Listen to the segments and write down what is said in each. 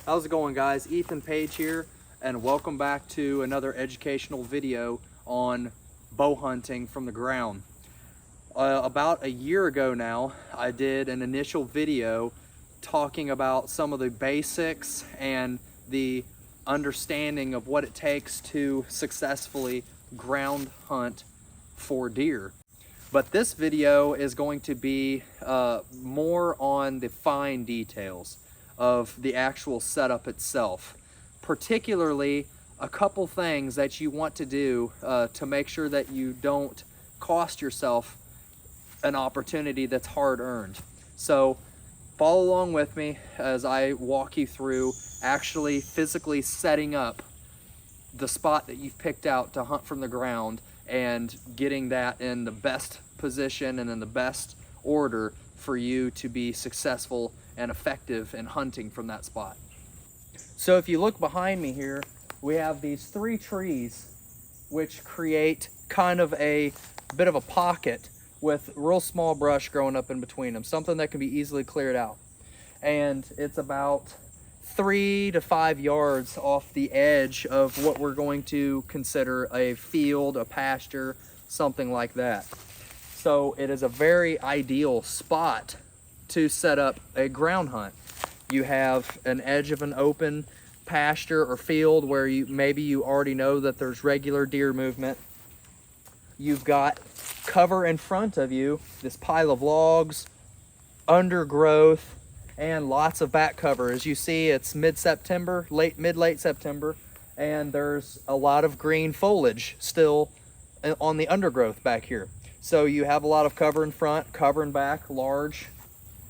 How's it going, guys? Ethan Page here, and welcome back to another educational video on bow hunting from the ground. About a year ago now, I did an initial video talking about some of the basics and the understanding of what it takes to successfully ground hunt for deer. But this video is going to be more on the fine details of the actual setup itself, particularly a couple things that you want to do to make sure that you don't cost yourself an opportunity that's hard earned. So follow along with me as I walk you through actually physically setting up the spot that you've picked out to hunt from the ground and getting that in the best position and in the best order for you to be successful and effective in hunting from that spot. So if you look behind me here, we have these 3 trees which create kind of a bit of a pocket with real small brush growing up in between them, something that can be easily cleared out. And it's about 3 to 5 yards off the edge of what we're going to consider a field, a pasture, something like that. So it is a very ideal spot to set up a ground hunt. You have an edge of an open pasture or field where maybe you already know that there's regular deer movement. You've got cover in front of you, this pile of logs, undergrowth, and lots of back cover. As you see, it's mid-September, mid-late September, and there's a lot of green foliage still on the undergrowth back here. So you have a lot of cover in front, cover in back, large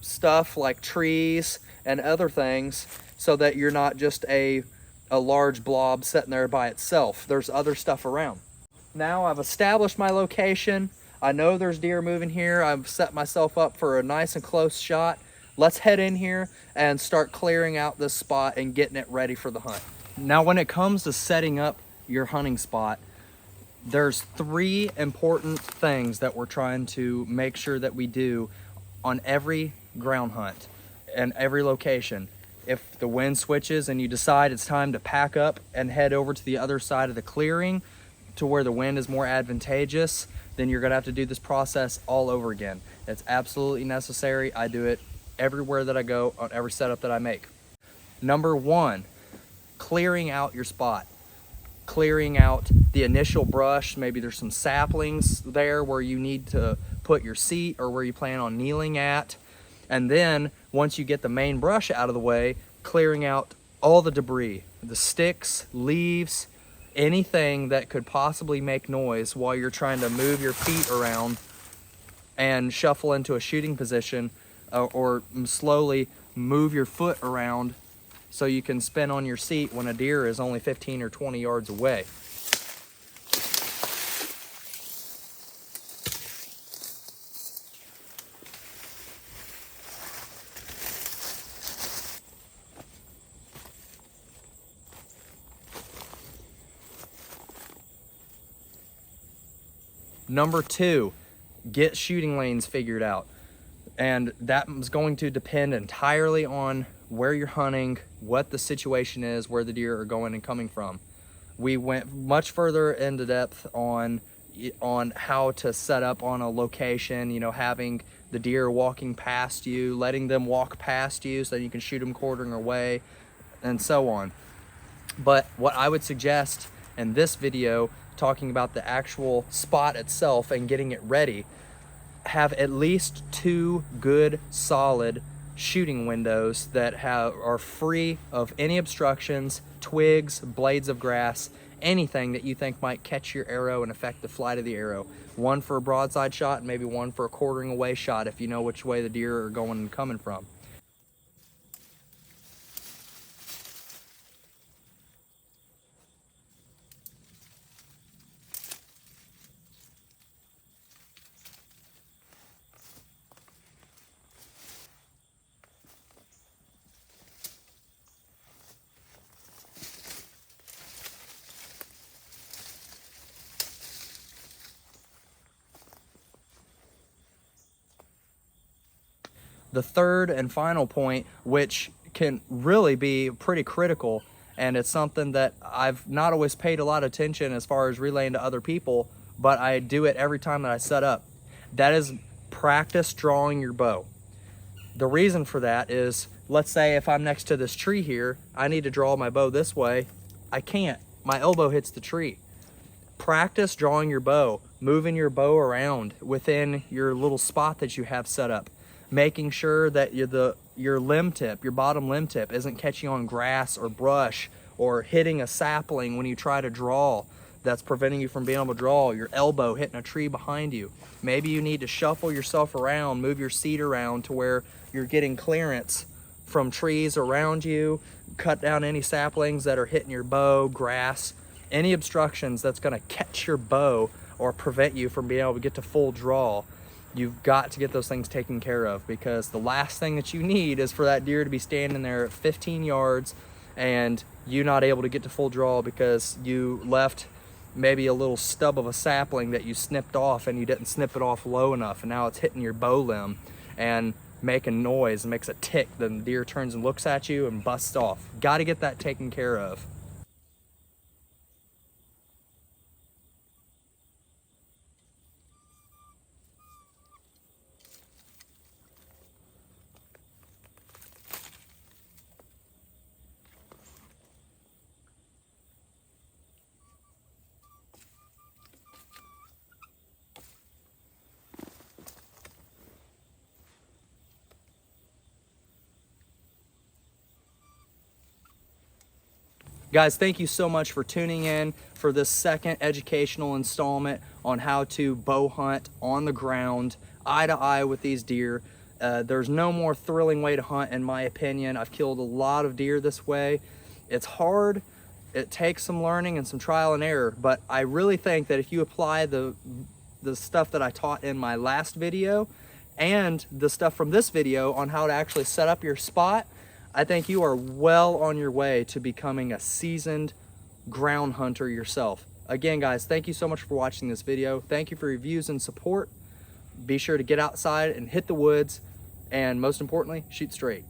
stuff like trees and other things, so that you're not just a large blob sitting there by itself. There's other stuff around. Now I've established my location. I know there's deer moving here. I've set myself up for a nice and close shot. Let's head in here and start clearing out this spot and getting it ready for the hunt. Now, when it comes to setting up your hunting spot, there's 3 important things that we're trying to make sure that we do on every ground hunt and every location. If the wind switches and you decide it's time to pack up and head over to the other side of the clearing to where the wind is more advantageous, then you're gonna have to do this process all over again. It's absolutely necessary. I do it everywhere that I go, on every setup that I make. Number 1, clearing out your spot. Clearing out the initial brush. Maybe there's some saplings there where you need to put your seat or where you plan on kneeling at. And then once you get the main brush out of the way, clearing out all the debris, the sticks, leaves, anything that could possibly make noise while you're trying to move your feet around and shuffle into a shooting position, or slowly move your foot around so you can spin on your seat when a deer is only 15 or 20 yards away. Number 2, get shooting lanes figured out. And that is going to depend entirely on where you're hunting, what the situation is, where the deer are going and coming from. We went much further into depth on how to set up on a location, you know, having the deer walking past you, letting them walk past you so you can shoot them quartering away, and so on. But what I would suggest in this video, talking about the actual spot itself and getting it ready, have at least 2 good solid shooting windows that are free of any obstructions, twigs, blades of grass, anything that you think might catch your arrow and affect the flight of the arrow. One for a broadside shot and maybe one for a quartering away shot if you know which way the deer are going and coming from. The third and final point, which can really be pretty critical. And it's something that I've not always paid a lot of attention as far as relaying to other people, but I do it every time that I set up. That is practice drawing your bow. The reason for that is, let's say if I'm next to this tree here, I need to draw my bow this way. I can't. My elbow hits the tree. Practice drawing your bow, moving your bow around within your little spot that you have set up, making sure that your limb tip, your bottom limb tip, isn't catching on grass or brush or hitting a sapling when you try to draw. That's preventing you from being able to draw. Your elbow hitting a tree behind you. Maybe you need to shuffle yourself around, move your seat around to where you're getting clearance from trees around you, cut down any saplings that are hitting your bow, grass, any obstructions that's gonna catch your bow or prevent you from being able to get to full draw. You've got to get those things taken care of, because the last thing that you need is for that deer to be standing there at 15 yards and you not able to get to full draw because you left maybe a little stub of a sapling that you snipped off and you didn't snip it off low enough, and now it's hitting your bow limb and making noise and makes a tick. Then the deer turns and looks at you and busts off. Got to get that taken care of. Guys, thank you so much for tuning in for this second educational installment on how to bow hunt on the ground, eye to eye with these deer. There's no more thrilling way to hunt, in my opinion. I've killed a lot of deer this way. It's hard. It takes some learning and some trial and error, but I really think that if you apply the stuff that I taught in my last video and the stuff from this video on how to actually set up your spot, I think you are well on your way to becoming a seasoned ground hunter yourself. Again, guys, thank you so much for watching this video. Thank you for your views and support. Be sure to get outside and hit the woods, and most importantly, shoot straight.